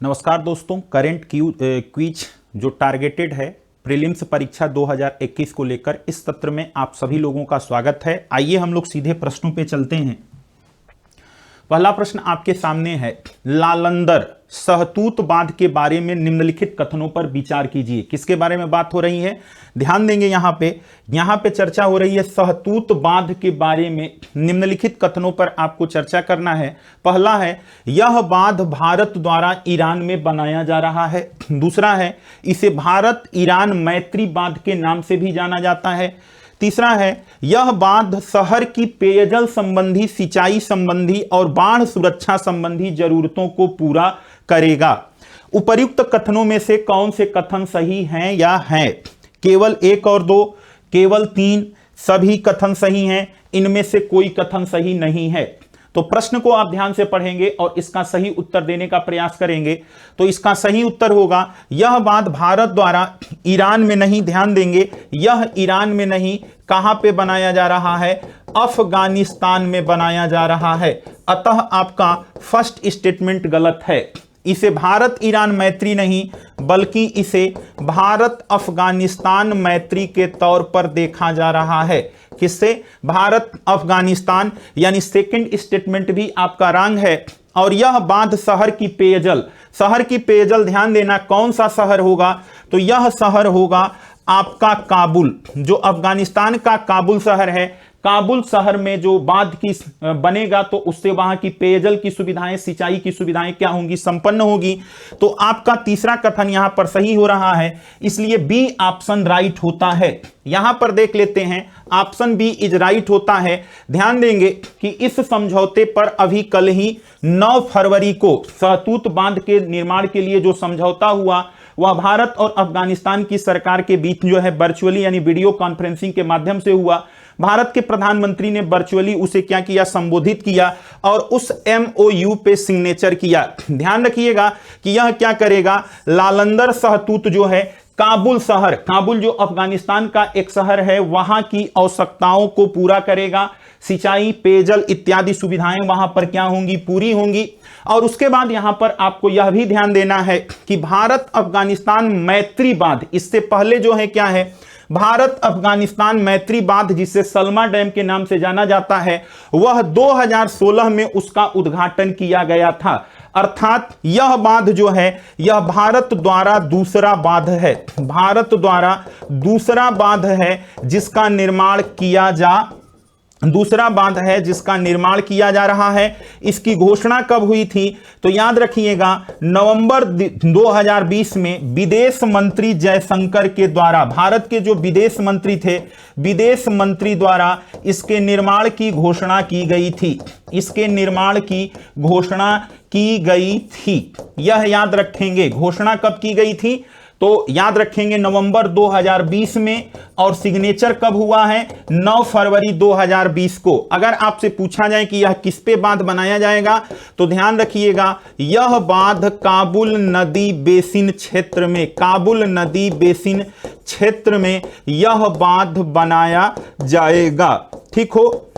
नमस्कार दोस्तों, current quiz जो टारगेटेड है प्रीलिम्स परीक्षा 2021 को लेकर इस सत्र में आप सभी लोगों का स्वागत है। आइए हम लोग सीधे प्रश्नों पे चलते हैं। पहला प्रश्न आपके सामने है, लालंदर सहतूत बांध के बारे में निम्नलिखित कथनों पर विचार कीजिए। किसके बारे में बात हो रही है, ध्यान देंगे। यहां पे चर्चा हो रही है सहतूत बांध के बारे में। निम्नलिखित कथनों पर आपको चर्चा करना है। पहला है, यह बांध भारत द्वारा ईरान में बनाया जा रहा है। दूसरा है, इसे भारत ईरान मैत्री बांध के नाम से भी जाना जाता है। तीसरा है, यह बांध शहर की पेयजल संबंधी, सिंचाई संबंधी और बाढ़ सुरक्षा संबंधी जरूरतों को पूरा करेगा। उपर्युक्त कथनों में से कौन से कथन सही हैं या हैं? केवल 1 और 2, केवल 3, सभी कथन सही हैं, इनमें से कोई कथन सही नहीं है। तो प्रश्न को आप ध्यान से पढ़ेंगे और इसका सही उत्तर देने का प्रयास करेंगे। तो इसका सही उत्तर होगा, यह बांध भारत द्वारा ईरान में नहीं, ध्यान देंगे, यह ईरान में नहीं, कहां पे बनाया जा रहा है? अफगानिस्तान में बनाया जा रहा है। अतः आपका फर्स्ट स्टेटमेंट गलत है। इसे भारत ईरान मैत्री नहीं बल्कि इसे भारत अफगानिस्तान मैत्री के तौर पर देखा जा रहा है। किससे? भारत अफगानिस्तान, यानी सेकंड स्टेटमेंट भी आपका रॉन्ग है। और यह बांध शहर की पेयजल, ध्यान देना, कौन सा शहर होगा? तो यह शहर होगा आपका काबुल, जो अफगानिस्तान का काबुल शहर है। काबुल शहर में जो बांध की बनेगा तो उससे वहां की पेयजल की सुविधाएं, सिंचाई की सुविधाएं क्या होंगी? संपन्न होगी। तो आपका तीसरा कथन यहां पर सही हो रहा है, इसलिए बी ऑप्शन राइट होता है। यहां पर देख लेते हैं, ऑप्शन बी इज राइट होता है। ध्यान देंगे कि इस समझौते पर अभी कल ही 9 फरवरी को सहतूत बांध के निर्माण के लिए जो समझौता हुआ वह भारत और अफगानिस्तान की सरकार के बीच जो है वर्चुअली यानी वीडियो कॉन्फ्रेंसिंग के माध्यम से हुआ। भारत के प्रधानमंत्री ने वर्चुअली उसे क्या किया? संबोधित किया और उस MOU पे सिग्नेचर किया। ध्यान रखिएगा कि यह क्या करेगा, लालंदर सहतूत जो है काबुल शहर, काबुल जो अफगानिस्तान का एक शहर है, वहां की आवश्यकताओं को पूरा करेगा। सिंचाई, पेयजल इत्यादि सुविधाएं वहां पर क्या होंगी? पूरी होंगी। और उसके बाद यहां पर आपको यह भी ध्यान देना है कि भारत अफगानिस्तान मैत्री बांध, इससे पहले जो है क्या है, भारत अफगानिस्तान मैत्री बांध जिसे सलमा डैम के नाम से जाना जाता है, वह 2016 में उसका उद्घाटन किया गया था। अर्थात यह बांध जो है यह भारत द्वारा दूसरा बांध है, भारत द्वारा दूसरा बांध है जिसका निर्माण किया जा रहा है। इसकी घोषणा कब हुई थी? तो याद रखिएगा, नवंबर 2020 में विदेश मंत्री जयशंकर के द्वारा, भारत के जो विदेश मंत्री थे, विदेश मंत्री द्वारा इसके निर्माण की घोषणा की गई थी। इसके निर्माण की घोषणा की गई थी, यह याद रखेंगे। घोषणा कब की गई थी? तो याद रखेंगे नवंबर 2020 में। और सिग्नेचर कब हुआ है? 9 फरवरी 2020 को। अगर आपसे पूछा जाए कि यह किस पे बांध बनाया जाएगा, तो ध्यान रखिएगा, यह बांध काबुल नदी बेसिन क्षेत्र में, काबुल नदी बेसिन क्षेत्र में यह बांध बनाया जाएगा। ठीक हो,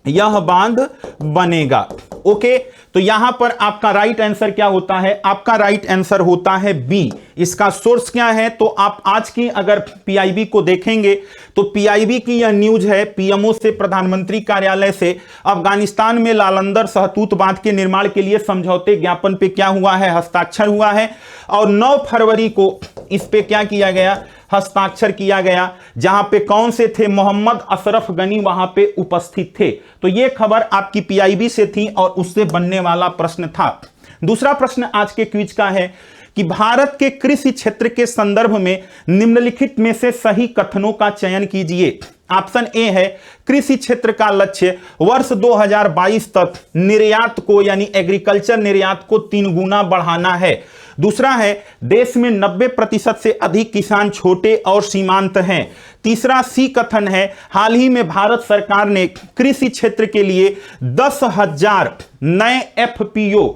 यह बांध बनेगा। ओके, तो यहां पर आपका राइट आंसर क्या होता है? आपका राइट आंसर होता है बी। इसका सोर्स क्या है? तो आप आज की अगर PIB को देखेंगे तो PIB की यह न्यूज है, PMO से, प्रधानमंत्री कार्यालय से, अफगानिस्तान में लालंदर सहतूत बांध के निर्माण के लिए समझौते ज्ञापन पे क्या हुआ है? हस्ताक्षर हुआ है। और 9 फरवरी को इस पे क्या किया गया? हस्ताक्षर किया गया। जहां पे कौन से थे? मोहम्मद अशरफ गनी वहां पे उपस्थित थे। तो यह खबर आपकी PIB से थी और उससे बनने वाला प्रश्न था। दूसरा प्रश्न आज के क्विज का है कि भारत के कृषि क्षेत्र के संदर्भ में निम्नलिखित में से सही कथनों का चयन कीजिए। ऑप्शन ए है, कृषि क्षेत्र का लक्ष्य वर्ष 2022 तक निर्यात को, यानी एग्रीकल्चर निर्यात को 3 गुना बढ़ाना है। दूसरा है, देश में 90% से अधिक किसान छोटे और सीमांत हैं। तीसरा सी कथन है, हाल ही में भारत सरकार ने कृषि क्षेत्र के लिए 10,000 नए FPO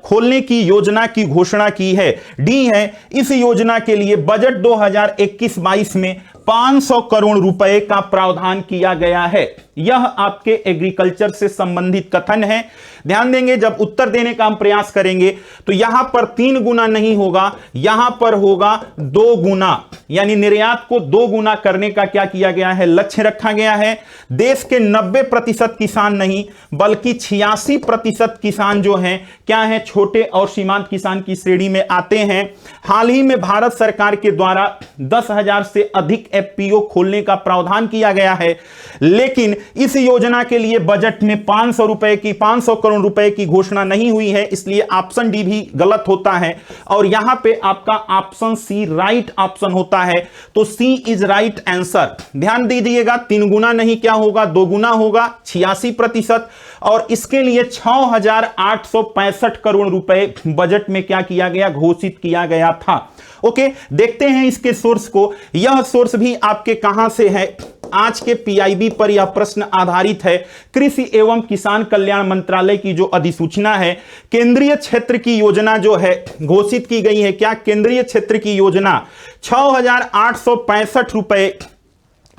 खोलने की योजना की घोषणा की है। डी है, इस योजना के लिए बजट 2021-22 में 500 करोड़ रुपए का प्रावधान किया गया है। यह आपके एग्रीकल्चर से संबंधित कथन है। ध्यान देंगे, जब उत्तर देने का हम प्रयास करेंगे तो यहां पर 3 गुना नहीं होगा, यहां पर होगा 2 गुना, यानी निर्यात को 2 गुना करने का क्या किया गया है, लक्ष्य रखा गया है। देश के 90% किसान नहीं बल्कि 86% किसान जो हैं क्या है, छोटे और सीमांत किसान की श्रेणी में आते हैं। हाल ही में भारत सरकार के द्वारा 10,000 से अधिक एफपीओ खोलने का प्रावधान किया गया है, लेकिन इस योजना के लिए बजट में 500 करोड़ रुपए की घोषणा नहीं हुई है, इसलिए ऑप्शन डी भी गलत होता है और यहां पे आपका ऑप्शन सी राइट ऑप्शन होता है। तो सी इज राइट आंसर। ध्यान दीजिएगा, 3 गुना नहीं क्या होगा, 2 गुना होगा, 86%, और इसके लिए 6,865 करोड़ रुपए बजट में क्या किया गया, घोषित किया गया था। ओके, देखते हैं इसके सोर्स को। यह सोर्स भी आपके कहां से है, आज के पीआईबी पर यह प्रश्न आधारित है। कृषि एवं किसान कल्याण मंत्रालय की जो अधिसूचना है, केंद्रीय क्षेत्र की योजना जो है घोषित की गई है। क्या केंद्रीय क्षेत्र की योजना 6,865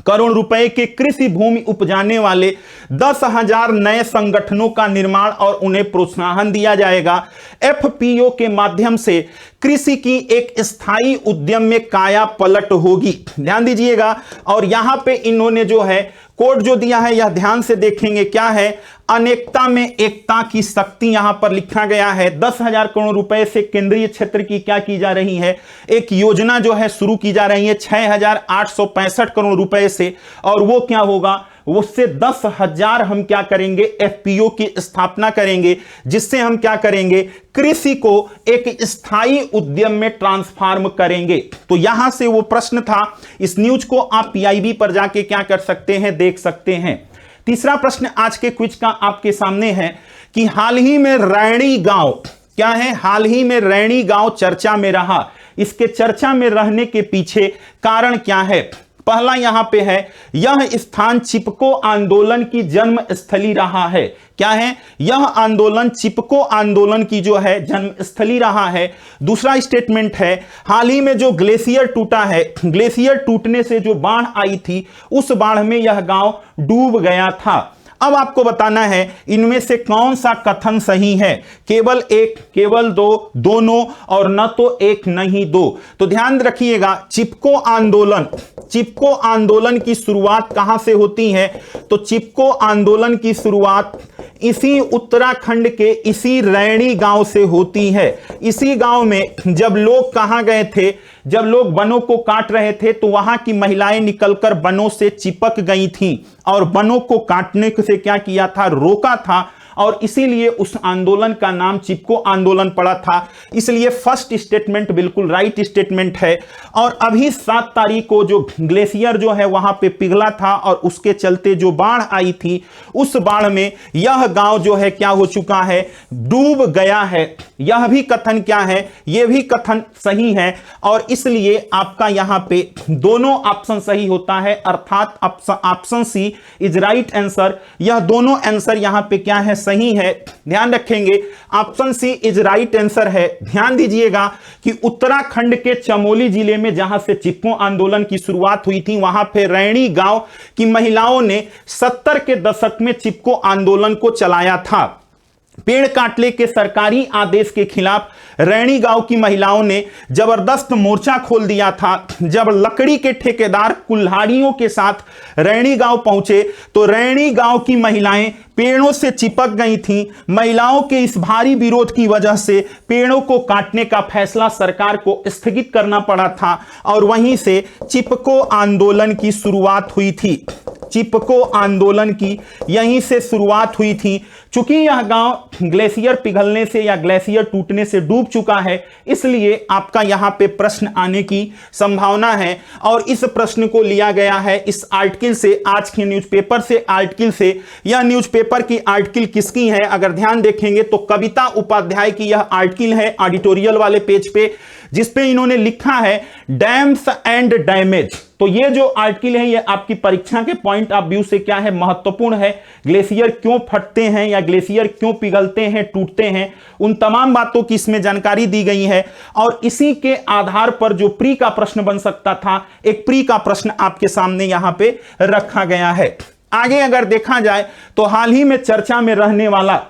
करोड़ रुपए के कृषि भूमि उपजाने वाले 10,000 नए संगठनों का निर्माण और उन्हें प्रोत्साहन दिया जाएगा। एफपीओ के माध्यम से कृषि की एक स्थायी उद्यम में काया पलट होगी। ध्यान दीजिएगा, और यहां पे इन्होंने जो है कोड जो दिया है यह ध्यान से देखेंगे, क्या है, अनेकता में एकता की शक्ति यहां पर लिखा गया है। 10,000 करोड़ रुपए से केंद्रीय क्षेत्र की क्या की जा रही है, एक योजना जो है शुरू की जा रही है 6,865 करोड़ रुपए से, और वो क्या होगा, उससे 10,000 हम क्या करेंगे, एफपीओ की स्थापना करेंगे, जिससे हम क्या करेंगे, कृषि को एक स्थायी उद्यम में ट्रांसफॉर्म करेंगे। तो यहां से वो प्रश्न था। इस न्यूज को आप पीआईबी पर जाके क्या कर सकते हैं, देख सकते हैं। तीसरा प्रश्न आज के क्विज का आपके सामने है कि हाल ही में रैणी गांव क्या है, हाल ही में रैणी गांव चर्चा में रहा। इसके चर्चा में रहने के पीछे कारण क्या है। पहला यहां पे है, यह स्थान चिपको आंदोलन की जन्म स्थली रहा है। क्या है, यह आंदोलन चिपको आंदोलन की जो है जन्म स्थली रहा है। दूसरा स्टेटमेंट है, हाल ही में जो ग्लेशियर टूटा है, ग्लेशियर टूटने से जो बाढ़ आई थी, उस बाढ़ में यह गांव डूब गया था। अब आपको बताना है इनमें से कौन सा कथन सही है, केवल एक, केवल दो, दोनों, और न तो एक नहीं दो। तो ध्यान रखिएगा, चिपको आंदोलन की शुरुआत कहां से होती है, तो चिपको आंदोलन की शुरुआत इसी उत्तराखंड के इसी रैणी गांव से होती है। इसी गांव में जब लोग कहां गए थे, जब लोग वनों को काट रहे थे, तो वहां की महिलाएं निकलकर वनों से चिपक गई थीं और वनों को काटने से क्या किया था, रोका था, और इसीलिए उस आंदोलन का नाम चिपको आंदोलन पड़ा था। इसलिए फर्स्ट स्टेटमेंट बिल्कुल राइट स्टेटमेंट है। और अभी 7 तारीख को जो ग्लेशियर जो है वहां पे पिघला था और उसके चलते जो बाढ़ आई थी, उस बाढ़ में यह गांव जो है क्या हो चुका है, डूब गया है। यह भी कथन क्या है, यह भी कथन सही है, और इसलिए आपका यहां पे दोनों ऑप्शन सही होता है, अर्थात option C is right answer. यह दोनों आंसर यहां पे क्या है, सही है। ध्यान रखेंगे, option C is right answer है। ध्यान दीजिएगा कि उत्तराखंड के चमोली जिले में जहां से चिपको आंदोलन की शुरुआत हुई थी, वहां पे रैणी गांव की महिलाओं ने 70 के दशक में चिपको आंदोलन को चलाया था। पेड़ काटने के सरकारी आदेश के खिलाफ रैणी गांव की महिलाओं ने जबरदस्त मोर्चा खोल दिया था। जब लकड़ी के ठेकेदार कुल्हाड़ियों के साथ रैणी गांव पहुंचे, तो रैणी गांव की महिलाएं पेड़ों से चिपक गई थीं। महिलाओं के इस भारी विरोध की वजह से पेड़ों को काटने का फैसला सरकार को स्थगित करना पड़ा था, और वहीं से चिपको आंदोलन की शुरुआत हुई थी। चिपको आंदोलन की यहीं से शुरुआत हुई थी। चूंकि यह गांव ग्लेशियर पिघलने से या ग्लेशियर टूटने से डूब चुका है, इसलिए आपका यहां पे प्रश्न आने की संभावना है। और इस प्रश्न को लिया गया है इस आर्टिकल से, आज के न्यूज़पेपर से आर्टिकल से। यह न्यूज़पेपर की आर्टिकल किसकी है, अगर ध्यान देखेंगे तो कविता उपाध्याय की यह आर्टिकल है, एडिटोरियल वाले पेज पे, जिसपे इन्होंने लिखा है डैम्स एंड डैमेज। तो ये जो आर्टिकल है, ये आपकी परीक्षा के पॉइंट ऑफ व्यू से क्या है, महत्वपूर्ण है। ग्लेशियर क्यों फटते हैं या ग्लेशियर क्यों पिघलते हैं, टूटते हैं, उन तमाम बातों की इसमें जानकारी दी गई है। और इसी के आधार पर जो प्री का प्रश्न बन सकता था, एक प्री का प्रश्न आपके सामने यहां पे रखा गया है। आगे अगर देखा जाए तो हाल ही में चर्चा में रहने वाला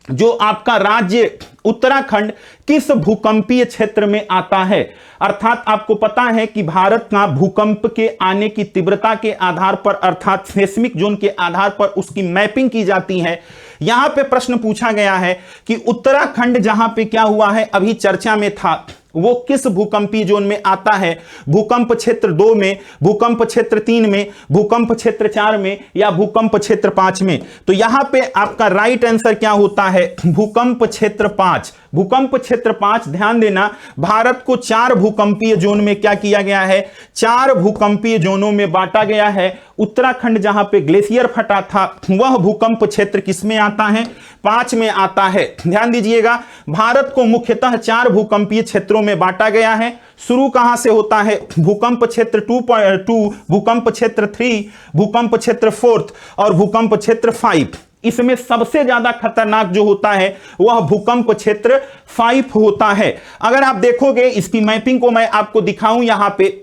जो आपका राज्य उत्तराखंड किस भूकंपीय क्षेत्र में आता है। अर्थात आपको पता है कि भारत का भूकंप के आने की तीव्रता के आधार पर अर्थात सेस्मिक जोन के आधार पर उसकी मैपिंग की जाती है। यहां पे प्रश्न पूछा गया है कि उत्तराखंड जहां पे क्या हुआ है, अभी चर्चा में था, वो किस भूकंपीय जोन में आता है, भूकंप क्षेत्र 2 में, भूकंप क्षेत्र 3 में, भूकंप क्षेत्र 4 में या भूकंप क्षेत्र 5 में। तो यहां पे आपका राइट आंसर क्या होता है, भूकंप क्षेत्र 5। भूकंप क्षेत्र 5, ध्यान देना, भारत को 4 भूकंपीय जोन में क्या किया गया है, 4 भूकंपीय जोनों में बांटा गया है। उत्तराखंड जहां पे ग्लेशियर फटा था वह भूकंप क्षेत्र किसमें आता है, 5 में आता है। ध्यान दीजिएगा, भारत को मुख्यतः 4 भूकंपीय क्षेत्रों में बांटा गया है। शुरू कहां से होता है, भूकंप क्षेत्र 2.2, भूकंप क्षेत्र 3, भूकंप क्षेत्र 4 और भूकंप क्षेत्र 5। इसमें सबसे ज्यादा खतरनाक जो होता है वह भूकंप क्षेत्र 5 होता है। अगर आप देखोगे इसकी मैपिंग को मैं आपको दिखाऊं यहां पे,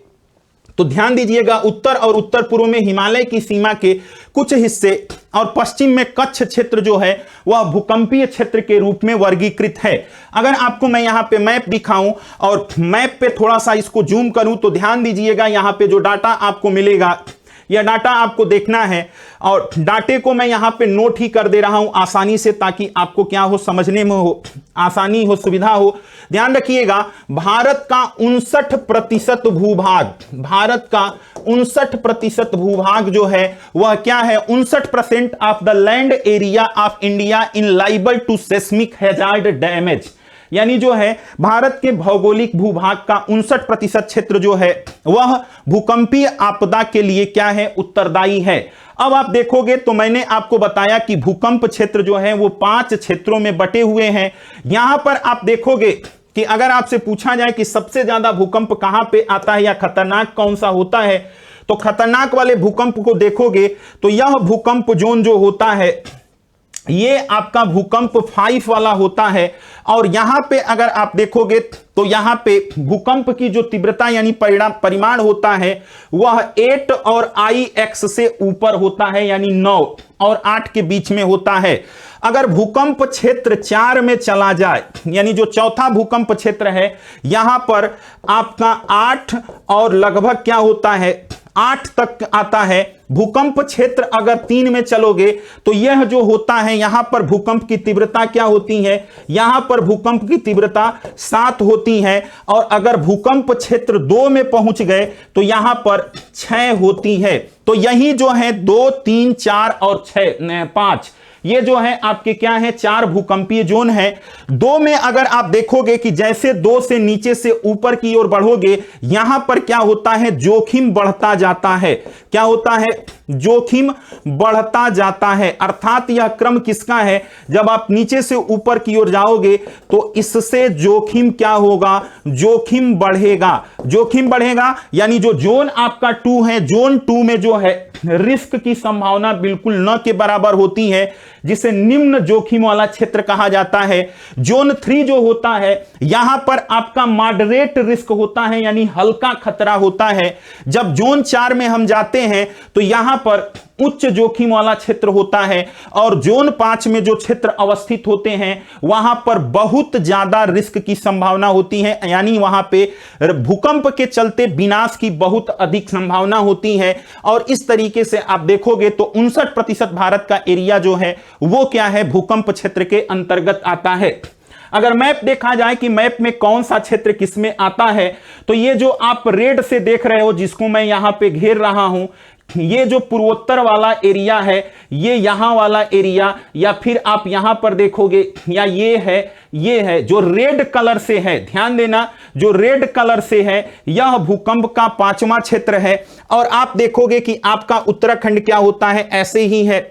तो ध्यान दीजिएगा, उत्तर और उत्तर पूर्व में हिमालय की सीमा के कुछ हिस्से और पश्चिम में कच्छ क्षेत्र जो है वह भूकंपीय क्षेत्र के रूप में वर्गीकृत है। अगर आपको मैं यहां पे मैप दिखाऊं और मैप पे थोड़ा सा इसको जूम करूं तो ध्यान दीजिएगा, यहां पे जो डाटा आपको मिलेगा यह डाटा आपको देखना है और डाटे को मैं यहां पे नोट ही कर दे रहा हूं आसानी से, ताकि आपको क्या हो, समझने में हो आसानी हो, सुविधा हो। ध्यान रखिएगा, भारत का 59% भूभाग, भारत का 59% भूभाग जो है वह क्या है, 59% of the land area of India in liable to seismic hazard damage, यानी जो है भारत के भौगोलिक भूभाग का 59% क्षेत्र जो है वह भूकंपीय आपदा के लिए क्या है, उत्तरदायी है। अब आप देखोगे तो मैंने आपको बताया कि भूकंप क्षेत्र जो है वो 5 क्षेत्रों में बटे हुए हैं। यहां पर आप देखोगे कि अगर आपसे पूछा जाए कि सबसे ज्यादा भूकंप कहां पे आता है या खतरनाक कौन सा होता है, तो खतरनाक वाले भूकंप को देखोगे तो यह भूकंप जोन जो होता है ये आपका भूकंप 5 वाला होता है। और यहां पे अगर आप देखोगे तो यहां पे भूकंप की जो तीव्रता यानी परिमाण होता है वह 8 और IX से ऊपर होता है, यानी 9 और 8 के बीच में होता है। अगर भूकंप क्षेत्र 4 में चला जाए, यानी जो चौथा भूकंप क्षेत्र है, यहां पर आपका 8 और लगभग क्या होता है, 8 तक आता है। भूकंप क्षेत्र अगर 3 में चलोगे तो यह जो होता है यहां पर भूकंप की तीव्रता क्या होती है, यहां पर भूकंप की तीव्रता 7 होती है। और अगर भूकंप क्षेत्र 2 में पहुंच गए तो यहां पर 6 होती है। तो यही जो है 2, 3, 4 और 5 ये जो है आपके क्या है, 4 भूकंपीय जोन है। 2 में अगर आप देखोगे कि जैसे 2 से नीचे से ऊपर की ओर बढ़ोगे यहां पर क्या होता है, जोखिम बढ़ता जाता है। क्या होता है, जोखिम बढ़ता जाता है। अर्थात यह क्रम किसका है, जब आप नीचे से ऊपर की ओर जाओगे तो इससे जोखिम क्या होगा, जोखिम बढ़ेगा। जोखिम बढ़ेगा यानी जो जोन आपका 2 है, जोन 2 में जो है रिस्क की संभावना बिल्कुल न के बराबर होती है, जिसे निम्न जोखिम वाला क्षेत्र कहा जाता है। जोन 3 जो होता है यहां पर आपका मॉडरेट रिस्क होता है, यानी हल्का खतरा होता है। जब जोन 4 में हम जाते हैं तो यहां पर उच्च जोखिम वाला क्षेत्र होता है। और जोन 5 में जो क्षेत्र अवस्थित होते हैं वहां पर बहुत ज्यादा रिस्क की संभावना होती है, यानी वहां पे भूकंप के चलते विनाश की बहुत अधिक संभावना होती है। और इस तरीके से आप देखोगे तो 59% भारत का एरिया जो है वो क्या है, भूकंप क्षेत्र के अंतर्गत आता है। अगर मैप देखा जाए कि मैप में कौन सा क्षेत्र किसमें आता है, तो ये जो आप रेड से देख रहे हो, जिसको मैं यहां पे घेर रहा हूं, ये जो पूर्वोत्तर वाला एरिया है, ये यहां वाला एरिया, या फिर आप यहां पर देखोगे या ये है जो रेड कलर से है। ध्यान देना, जो रेड कलर से है यह भूकंप का 5वां क्षेत्र है। और आप देखोगे कि आपका उत्तराखंड क्या होता है, ऐसे ही है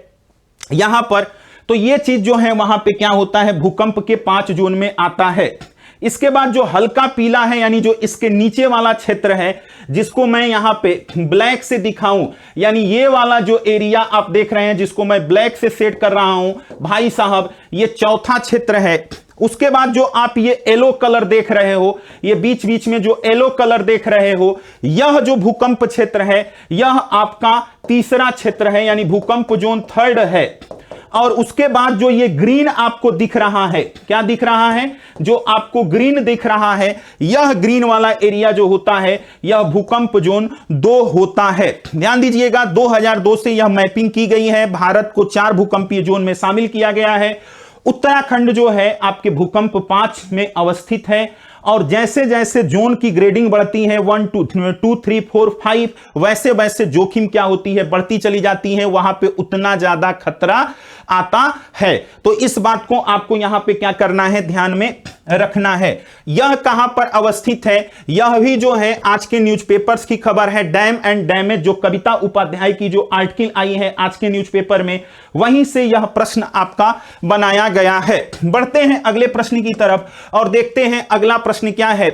यहां पर। तो ये चीज जो है वहां पे क्या होता है, भूकंप के 5 जोन में आता है। इसके बाद जो हल्का पीला है, यानी जो इसके नीचे वाला क्षेत्र है, जिसको मैं यहां पे ब्लैक से दिखाऊं, यानी ये वाला जो एरिया आप देख रहे हैं जिसको मैं ब्लैक से सेट कर रहा हूं भाई साहब, ये चौथा क्षेत्र है। उसके बाद जो आप ये येलो कलर देख रहे हो, ये बीच बीच में जो येलो कलर देख रहे हो, यह जो भूकंप क्षेत्र है यह आपका तीसरा क्षेत्र है, यानी भूकंप जोन 3 है। और उसके बाद जो ये ग्रीन आपको दिख रहा है, क्या दिख रहा है, जो आपको ग्रीन दिख रहा है, यह ग्रीन वाला एरिया जो होता है यह भूकंप जोन 2 होता है। ध्यान दीजिएगा 2002 से यह मैपिंग की गई है, भारत को 4 भूकंपीय जोन में शामिल किया गया है। उत्तराखंड जो है आपके भूकंप 5 में अवस्थित है, और जैसे जैसे जोन की ग्रेडिंग बढ़ती है 1 2 3 4 5 वैसे वैसे जोखिम क्या होती है, बढ़ती चली जाती है, वहां पे उतना ज्यादा खतरा आता है। तो इस बात को आपको यहां पे क्या करना है, ध्यान में रखना है। यह कहां पर अवस्थित है, यह भी जो है आज के न्यूज़पेपर्स की खबर है, डैम एंड डैमेज, जो कविता उपाध्याय की जो आर्टिकल आई है आज के न्यूज़पेपर में, वहीं से यह प्रश्न आपका बनाया गया है। बढ़ते हैं अगले प्रश्न की तरफ और देखते हैं अगला प्रश्न क्या है।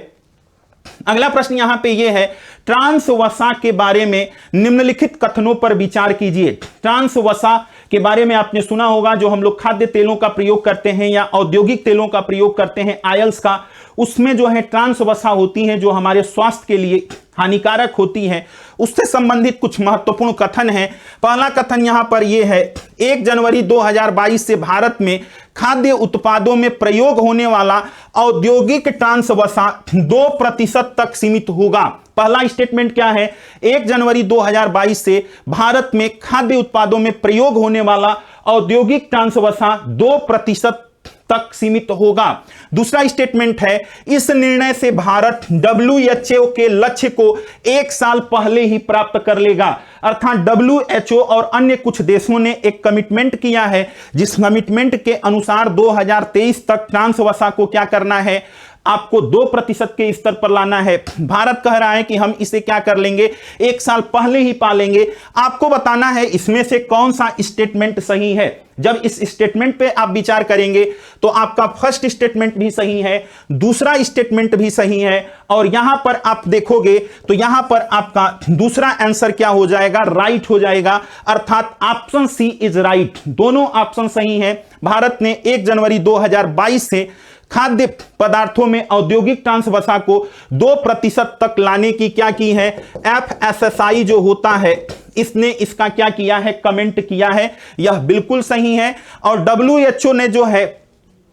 अगला प्रश्न यहां पे यह है, ट्रांस वसा के बारे में निम्नलिखित कथनों पर विचार कीजिए। ट्रांस वसा के बारे में आपने सुना होगा, जो हम लोग खाद्य तेलों का प्रयोग करते हैं या औद्योगिक तेलों का प्रयोग करते हैं, आयल्स का, उसमें जो है ट्रांस वसा होती है जो हमारे स्वास्थ्य के लिए हानिकारक होती है। उससे संबंधित कुछ महत्वपूर्ण कथन है। पहला कथन यहां पर यह है, 1 जनवरी 2022 से भारत में खाद्य उत्पादों में प्रयोग होने वाला औद्योगिक ट्रांस वसा 2% तक सीमित होगा। पहला स्टेटमेंट क्या है, 1 जनवरी 2022 से भारत में खाद्य उत्पादों में प्रयोग होने वाला औद्योगिक ट्रांस वसा 2% तक सीमित होगा। दूसरा स्टेटमेंट है, इस निर्णय से भारत WHO के लक्ष्य को 1 साल पहले ही प्राप्त कर लेगा। अर्थात WHO और अन्य कुछ देशों ने एक कमिटमेंट किया है, जिस कमिटमेंट के अनुसार 2023 तक ट्रांस वसा को क्या करना है, आपको 2% के स्तर पर लाना है। भारत कह रहा है कि हम इसे क्या कर लेंगे, 1 साल पहले ही पा लेंगे। आपको बताना है इसमें से कौन सा स्टेटमेंट सही है। जब इस स्टेटमेंट पे आप विचार करेंगे तो आपका फर्स्ट स्टेटमेंट भी सही है, दूसरा स्टेटमेंट भी सही है, और यहां पर आप देखोगे तो यहां पर आपका दूसरा आंसर क्या हो जाएगा, राइट हो जाएगा। अर्थात ऑप्शन सी इज राइट, दोनों ऑप्शन सही हैं। भारत ने 1 जनवरी 2022 से खाद्य पदार्थों में औद्योगिक ट्रांस वसा को 2% तक लाने की क्या की है, FSSAI जो होता है इसने इसका क्या किया है, कमेंट किया है। यह बिल्कुल सही है। और WHO ने जो है,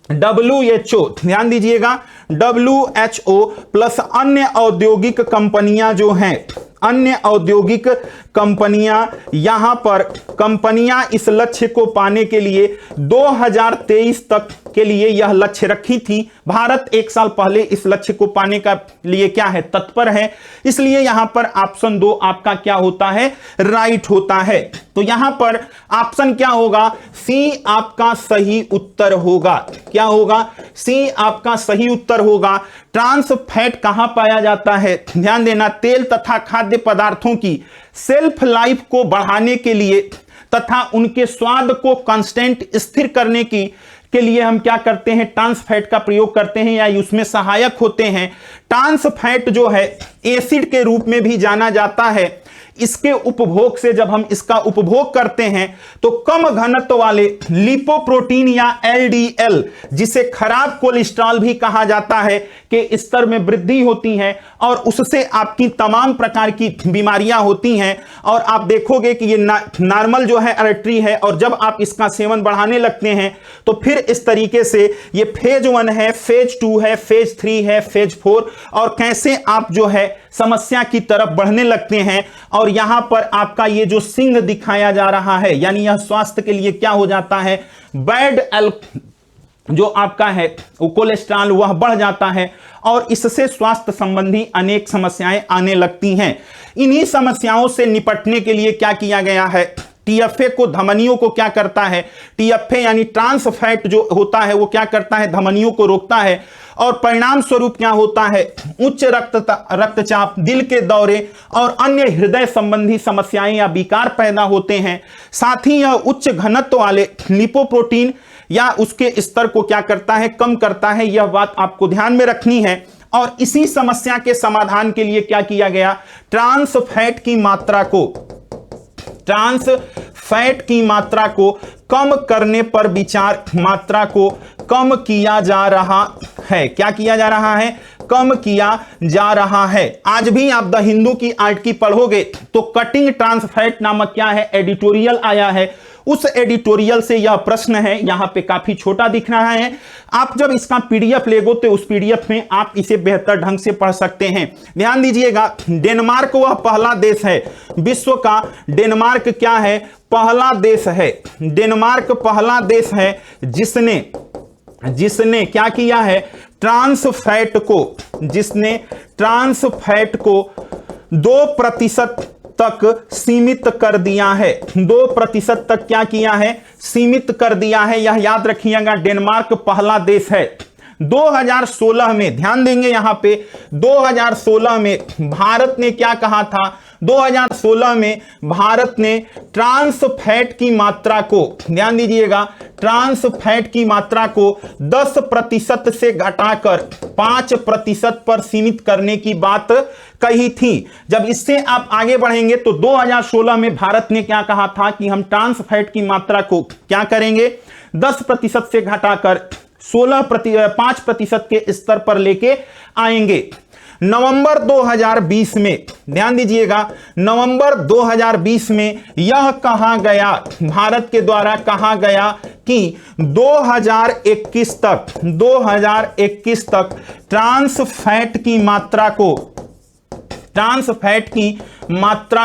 WHO ध्यान दीजिएगा, WHO प्लस अन्य औद्योगिक कंपनियां जो हैं, अन्य औद्योगिक कंपनियां, यहां पर कंपनियां इस लक्ष्य को पाने के लिए 2023 तक के लिए यह लक्ष्य रखी थी। भारत 1 साल पहले इस लक्ष्य को पाने का लिए क्या है, तत्पर है। इसलिए यहां पर ऑप्शन 2 आपका क्या होता है, राइट होता है। तो यहां पर ऑप्शन क्या होगा, सी आपका सही उत्तर होगा। क्या होगा, सी आपका सही उत्तर होगा। ट्रांस फैट कहां पाया जाता है, ध्यान देना, तेल तथा खाद्य पदार्थों की सेल्फ लाइफ को बढ़ाने के लिए तथा उनके स्वाद को कांस्टेंट स्थिर करने की के लिए हम क्या करते हैं, ट्रांस फैट का प्रयोग करते हैं या उसमें सहायक होते हैं। ट्रांस फैट जो है एसिड के रूप में भी जाना जाता है। इसके उपभोग से, जब हम इसका उपभोग करते हैं तो कम घनत्व वाले लिपोप्रोटीन या LDL, जिसे खराब कोलेस्ट्रॉल भी कहा जाता है, के स्तर में वृद्धि होती है और उससे आपकी तमाम प्रकार की बीमारियां होती हैं। और आप देखोगे कि ये नॉर्मल जो है आर्टरी है, और जब आप इसका सेवन बढ़ाने लगते हैं तो फिर इस तरीके से ये फेज 1 है, फेज 2 है, फेज 3 है, फेज 4, और कैसे आप जो है समस्या की तरफ बढ़ने लगते हैं। और यहां पर आपका ये जो सिंह दिखाया जा रहा है, यानी यह स्वास्थ्य के लिए क्या हो जाता है, बैड जो आपका है कोलेस्ट्रॉल वह बढ़ जाता है, और इससे स्वास्थ्य संबंधी अनेक समस्याएं आने लगती हैं। इन्हीं समस्याओं से निपटने के लिए क्या किया गया है, TFA को, धमनियों को क्या करता है, TFA यानी ट्रांस फैट जो होता है वो क्या करता है, धमनियों को रोकता है, और परिणाम स्वरूप क्या होता है, उच्च रक्तचाप, दिल के दौरे और अन्य हृदय संबंधी समस्याएं या विकार पैदा होते हैं। साथ ही यह उच्च घनत्व वाले लिपोप्रोटीन या उसके स्तर को क्या करता है, कम करता है। यह बात आपको ध्यान में रखनी है। और इसी समस्या के समाधान के लिए क्या किया गया, ट्रांस फैट की मात्रा को कम करने पर विचार कम किया जा रहा है। क्या किया जा रहा है? कम किया जा रहा है। आज भी आप द हिंदू की आर्टिकल पढ़ोगे तो कटिंग ट्रांस फैट नामक क्या है, एडिटोरियल आया है। उस एडिटोरियल से यह प्रश्न है, यहां पे काफी छोटा दिख रहा है। आप जब इसका पीडीएफ लेगो तो उस पीडीएफ में आप इसे बेहतर ढंग से पढ़ सकते हैं। ध्यान दीजिएगा, डेनमार्क वह पहला देश है विश्व का, डेनमार्क क्या है, पहला देश है। डेनमार्क पहला देश है जिसने क्या किया है, ट्रांस फैट को, जिसने ट्रांस फैट को 2% तक सीमित कर दिया है। 2% तक क्या किया है, सीमित कर दिया है। यह याद रखिएगा, डेनमार्क पहला देश है। 2016 में ध्यान देंगे, यहां पे 2016 में भारत ने क्या कहा था, 2016 में भारत ने ट्रांस फैट की मात्रा को, ध्यान दीजिएगा, ट्रांस फैट की मात्रा को 10% से घटाकर 5% पर सीमित करने की बात कही थी। जब इससे आप आगे बढ़ेंगे तो 2016 में भारत ने क्या कहा था कि हम ट्रांस फैट की मात्रा को क्या करेंगे, 10% से घटाकर 5% के स्तर पर लेके आएंगे। नवंबर 2020 में, ध्यान दीजिएगा, नवंबर 2020 में यह कहा गया, भारत के द्वारा कहा गया कि 2021 तक ट्रांस फैट की मात्रा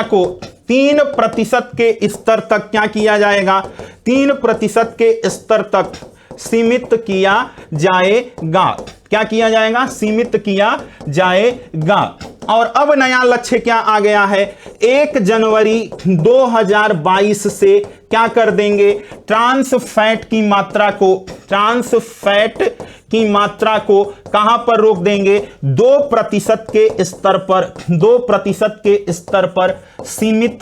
को 3% के स्तर तक क्या किया जाएगा, 3% के स्तर तक सीमित किया जाएगा। क्या किया जाएगा, सीमित किया जाएगा। और अब नया लक्ष्य क्या आ गया है, 1 जनवरी 2022 से क्या कर देंगे, ट्रांस फैट की मात्रा को कहां पर रोक देंगे, 2% के स्तर पर, 2% के स्तर पर सीमित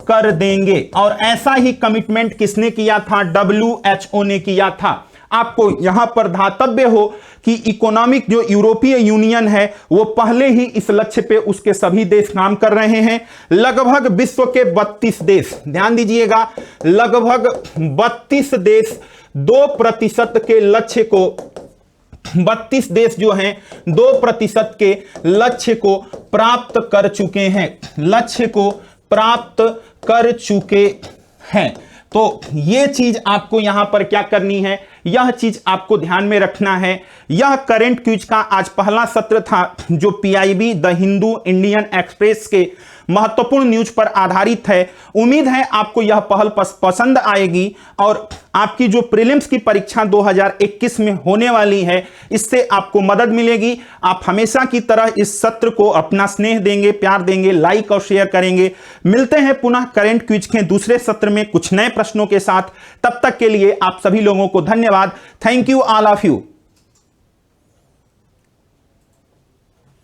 कर देंगे। और ऐसा ही कमिटमेंट किसने किया था, WHO ने किया था। आपको यहां पर धातव्य हो कि इकोनॉमिक जो यूरोपीय यूनियन है वो पहले ही इस लक्ष्य पे उसके सभी देश काम कर रहे हैं। लगभग विश्व के 32 देश, ध्यान दीजिएगा, लगभग 32 देश 2% के लक्ष्य को, 32 देश जो हैं 2% के लक्ष्य को प्राप्त कर चुके हैं, लक्ष्य को प्राप्त कर चुके हैं। तो यह चीज आपको यहां पर क्या करनी है, यह चीज आपको ध्यान में रखना है। यह करंट क्विज का आज पहला सत्र था जो PIB, the Hindu, Indian express के महत्वपूर्ण न्यूज पर आधारित है। उम्मीद है आपको यह पहल पसंद आएगी और आपकी जो प्रीलिम्स की परीक्षा 2021 में होने वाली है इससे आपको मदद मिलेगी। आप हमेशा की तरह इस सत्र को अपना स्नेह देंगे, प्यार देंगे, लाइक और शेयर करेंगे। मिलते हैं पुनः करंट क्विज के दूसरे सत्र में कुछ नए प्रश्नों के साथ। तब तक के लिए आप सभी लोगों को धन्यवाद। Thank you all of you.